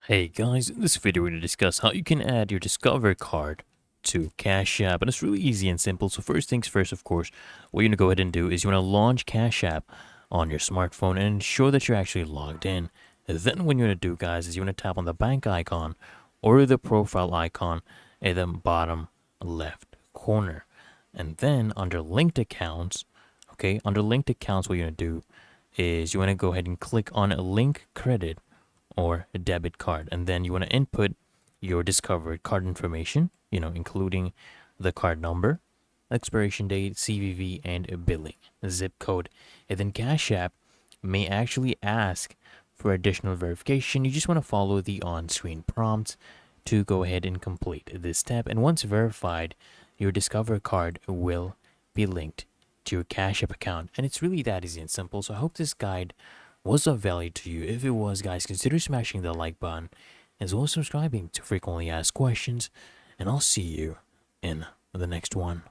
Hey guys, in this video we're going to discuss how you can add your Discover card to Cash App, and it's really easy and simple. So first things first, of course, what you're going to go ahead and do is you want to launch Cash App on your smartphone and ensure that you're actually logged in. And then what you're going to do, guys, is you want to tap on the bank icon or the profile icon in the bottom left corner. And then under linked accounts, under linked accounts, what you're going to do is you want to go ahead and click on a link credit or a debit card, and then you want to input your discovered card information, including the card number, expiration date, CVV, and a billing zip code. And then Cash App may actually ask for additional verification. You just want to follow the on-screen prompts to go ahead and complete this step, and once verified, your Discover card will be linked to your Cash App account. And it's really that easy and simple. So I hope this guide was of value to you. If it was, guys, consider smashing the like button as well as subscribing to frequently asked questions, and I'll see you in the next one.